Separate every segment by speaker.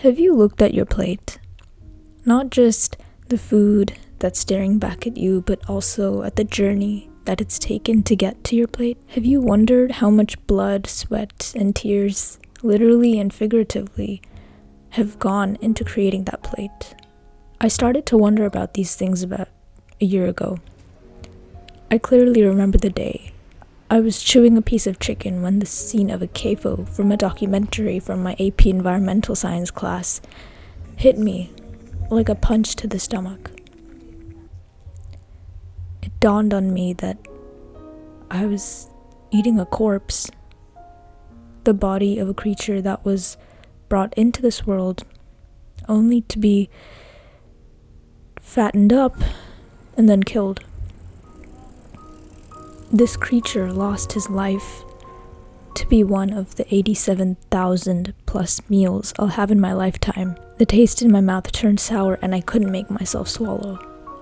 Speaker 1: Have you looked at your plate? Not just the food that's staring back at you, but also at the journey that it's taken to get to your plate? Have you wondered how much blood, sweat, and tears, literally and figuratively, have gone into creating that plate? I started to wonder about these things about a year ago. I clearly remember the day. I was chewing a piece of chicken when the scene of a CAFO from a documentary from my AP Environmental Science class hit me like a punch to the stomach. It dawned on me that I was eating a corpse, the body of a creature that was brought into this world only to be fattened up and then killed. This creature lost his life to be one of the 87,000 plus meals I'll have in my lifetime. The taste in my mouth turned sour and I couldn't make myself swallow.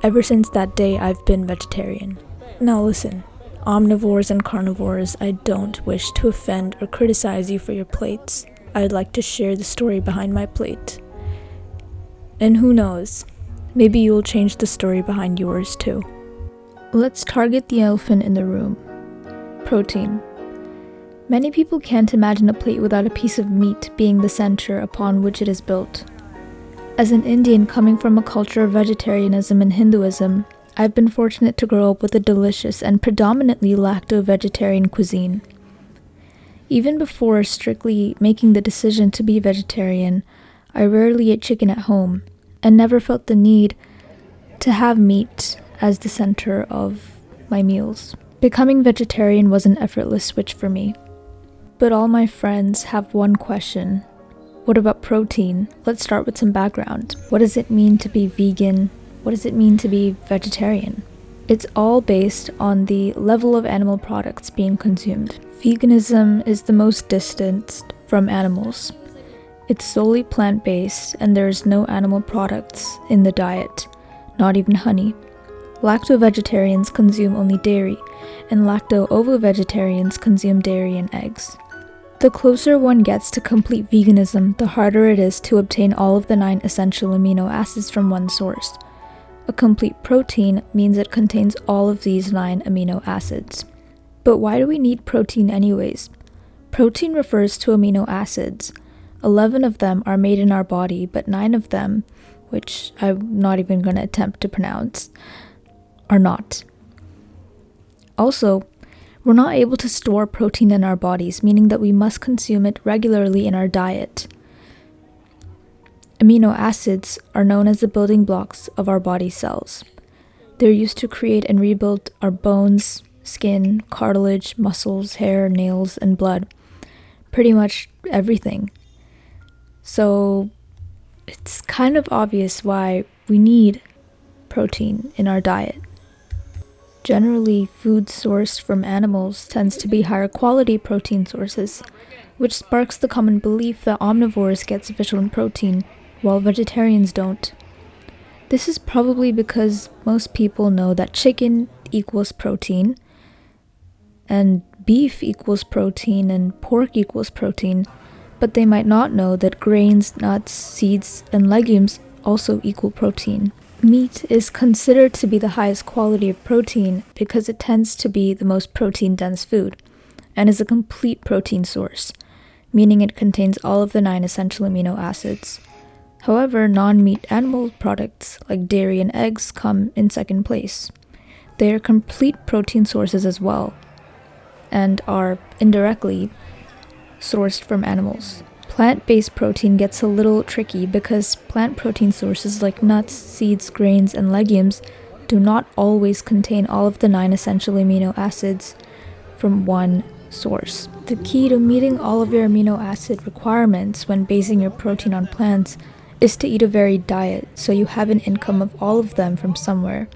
Speaker 1: Ever since that day, I've been vegetarian. Now listen, omnivores and carnivores, I don't wish to offend or criticize you for your plates. I'd like to share the story behind my plate. And who knows, maybe you'll change the story behind yours too. Let's target the elephant in the room. Protein. Many people can't imagine a plate without a piece of meat being the center upon which it is built. As an Indian coming from a culture of vegetarianism and Hinduism, I've been fortunate to grow up with a delicious and predominantly lacto-vegetarian cuisine. Even before strictly making the decision to be vegetarian, I rarely ate chicken at home and never felt the need to have meat as the center of my meals. Becoming vegetarian was an effortless switch for me. But all my friends have one question. What about protein? Let's start with some background. What does it mean to be vegan? What does it mean to be vegetarian? It's all based on the level of animal products being consumed. Veganism is the most distanced from animals. It's solely plant-based and there's no animal products in the diet, not even honey. Lacto-vegetarians consume only dairy, and lacto-ovo-vegetarians consume dairy and eggs. The closer one gets to complete veganism, the harder it is to obtain all of the 9 essential amino acids from one source. A complete protein means it contains all of these 9 amino acids. But why do we need protein anyways? Protein refers to amino acids. 11 of them are made in our body, but 9 of them, which I'm not even going to attempt to pronounce, are not. Also, we're not able to store protein in our bodies, meaning that we must consume it regularly in our diet. Amino acids are known as the building blocks of our body cells. They're used to create and rebuild our bones, skin, cartilage, muscles, hair, nails, and blood. Pretty much everything. So it's kind of obvious why we need protein in our diet. Generally, food sourced from animals tends to be higher quality protein sources, which sparks the common belief that omnivores get sufficient protein, while vegetarians don't. This is probably because most people know that chicken equals protein, and beef equals protein, and pork equals protein, but they might not know that grains, nuts, seeds, and legumes also equal protein. Meat is considered to be the highest quality of protein because it tends to be the most protein-dense food, and is a complete protein source, meaning it contains all of the 9 essential amino acids. However, non-meat animal products like dairy and eggs come in second place. They are complete protein sources as well, and are indirectly sourced from animals. Plant-based protein gets a little tricky because plant protein sources like nuts, seeds, grains, and legumes do not always contain all of the 9 essential amino acids from one source. The key to meeting all of your amino acid requirements when basing your protein on plants is to eat a varied diet so you have an income of all of them from somewhere.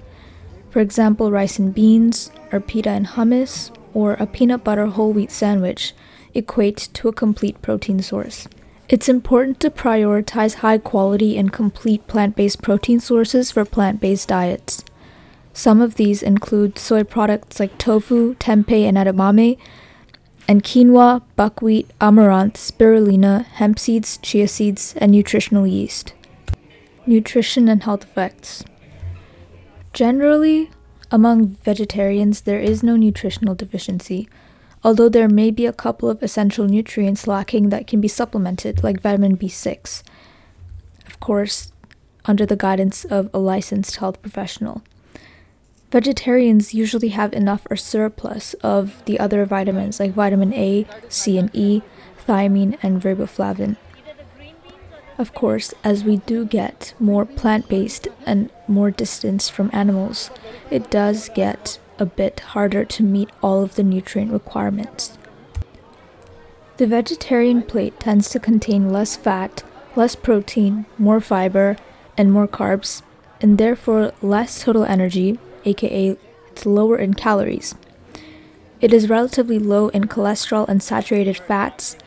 Speaker 1: For example, rice and beans, or pita and hummus, or a peanut butter whole wheat sandwich equate to a complete protein source. It's important to prioritize high quality and complete plant-based protein sources for plant-based diets. Some of these include soy products like tofu, tempeh, and edamame, and quinoa, buckwheat, amaranth, spirulina, hemp seeds, chia seeds, and nutritional yeast. Nutrition and health effects. Generally, among vegetarians, there is no nutritional deficiency, although there may be a couple of essential nutrients lacking that can be supplemented, like vitamin B6, of course, under the guidance of a licensed health professional. Vegetarians usually have enough or surplus of the other vitamins like vitamin A, C, and E, thiamine, and riboflavin. Of course, as we do get more plant-based and more distance from animals, it does get a bit harder to meet all of the nutrient requirements. The vegetarian plate tends to contain less fat, less protein, more fiber, and more carbs, and therefore less total energy, aka it's lower in calories. It is relatively low in cholesterol and saturated fats,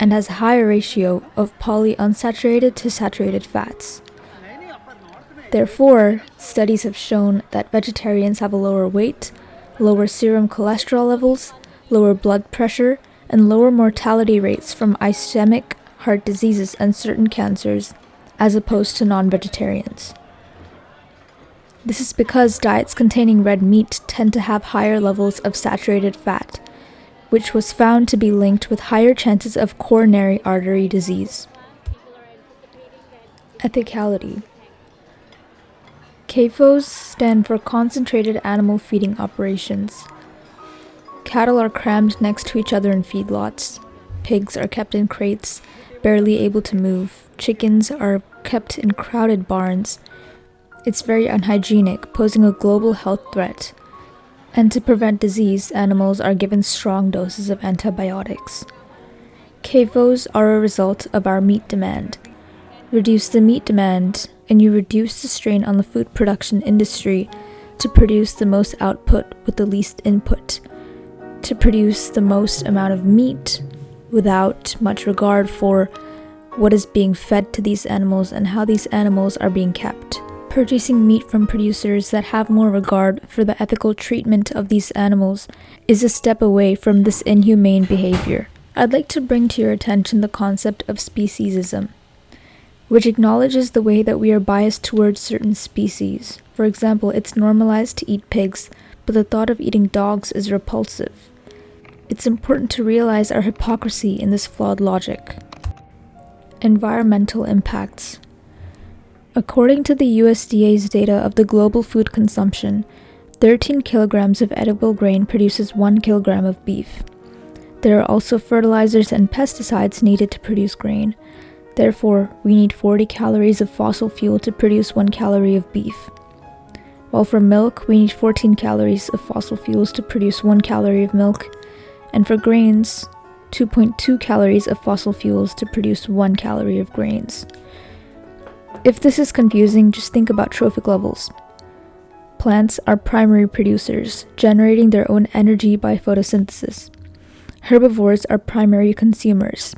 Speaker 1: and has a higher ratio of polyunsaturated to saturated fats. Therefore, studies have shown that vegetarians have a lower weight, lower serum cholesterol levels, lower blood pressure, and lower mortality rates from ischemic heart diseases and certain cancers, as opposed to non-vegetarians. This is because diets containing red meat tend to have higher levels of saturated fat, which was found to be linked with higher chances of coronary artery disease. Ethicality. CAFOs stand for Concentrated Animal Feeding Operations. Cattle are crammed next to each other in feedlots. Pigs are kept in crates, barely able to move. Chickens are kept in crowded barns. It's very unhygienic, posing a global health threat. And to prevent disease, animals are given strong doses of antibiotics. CAFOs are a result of our meat demand. Reduce the meat demand, and you reduce the strain on the food production industry to produce the most output with the least input, to produce the most amount of meat without much regard for what is being fed to these animals and how these animals are being kept. Purchasing meat from producers that have more regard for the ethical treatment of these animals is a step away from this inhumane behavior. I'd like to bring to your attention the concept of speciesism, which acknowledges the way that we are biased towards certain species. For example, it's normalized to eat pigs, but the thought of eating dogs is repulsive. It's important to realize our hypocrisy in this flawed logic. Environmental impacts. According to the USDA's data of the global food consumption, 13 kilograms of edible grain produces 1 kilogram of beef. There are also fertilizers and pesticides needed to produce grain. Therefore, we need 40 calories of fossil fuel to produce 1 calorie of beef. While for milk, we need 14 calories of fossil fuels to produce 1 calorie of milk, and for grains, 2.2 calories of fossil fuels to produce 1 calorie of grains. If this is confusing, just think about trophic levels. Plants are primary producers, generating their own energy by photosynthesis. Herbivores are primary consumers.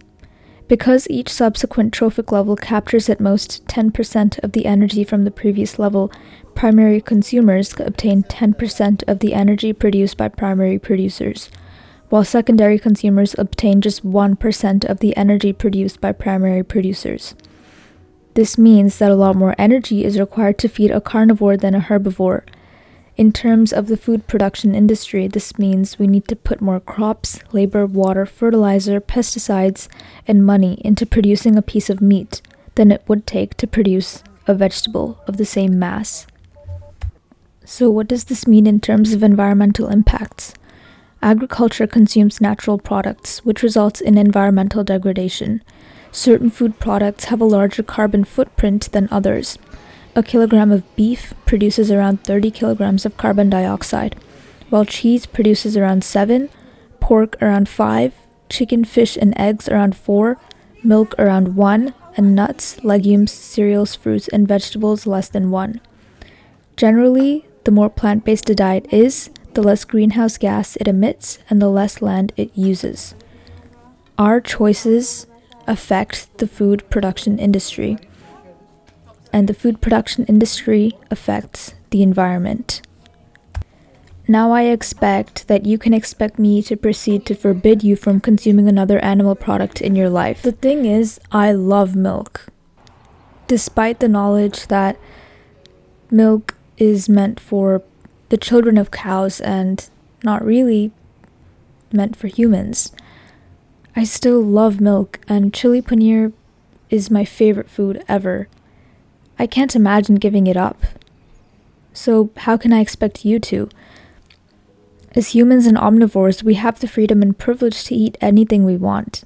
Speaker 1: Because each subsequent trophic level captures at most 10% of the energy from the previous level, primary consumers obtain 10% of the energy produced by primary producers, while secondary consumers obtain just 1% of the energy produced by primary producers. This means that a lot more energy is required to feed a carnivore than a herbivore. In terms of the food production industry, this means we need to put more crops, labor, water, fertilizer, pesticides, and money into producing a piece of meat than it would take to produce a vegetable of the same mass. So what does this mean in terms of environmental impacts? Agriculture consumes natural products, which results in environmental degradation. Certain food products have a larger carbon footprint than others. A kilogram of beef produces around 30 kilograms of carbon dioxide, while cheese produces around 7, pork around 5, chicken, fish, and eggs around 4, milk around 1, and nuts, legumes, cereals, fruits, and vegetables less than 1. Generally, the more plant-based a diet is, the less greenhouse gas it emits and the less land it uses. Our choices affect the food production industry, and the food production industry affects the environment. Now I expect that you can expect me to proceed to forbid you from consuming another animal product in your life. The thing is, I love milk. Despite the knowledge that milk is meant for the children of cows and not really meant for humans, I still love milk, and chili paneer is my favorite food ever. I can't imagine giving it up. So how can I expect you to? As humans and omnivores, we have the freedom and privilege to eat anything we want.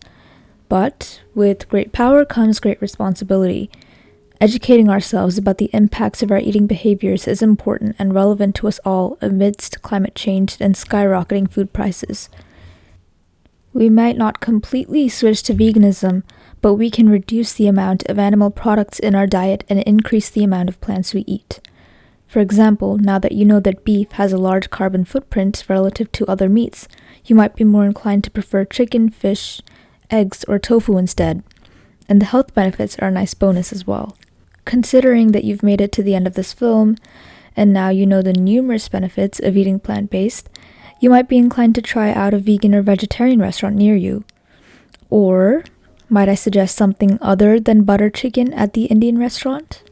Speaker 1: But with great power comes great responsibility. Educating ourselves about the impacts of our eating behaviors is important and relevant to us all amidst climate change and skyrocketing food prices. We might not completely switch to veganism, but we can reduce the amount of animal products in our diet and increase the amount of plants we eat. For example, now that you know that beef has a large carbon footprint relative to other meats, you might be more inclined to prefer chicken, fish, eggs, or tofu instead. And the health benefits are a nice bonus as well. Considering that you've made it to the end of this film, and now you know the numerous benefits of eating plant-based, you might be inclined to try out a vegan or vegetarian restaurant near you. Or might I suggest something other than butter chicken at the Indian restaurant?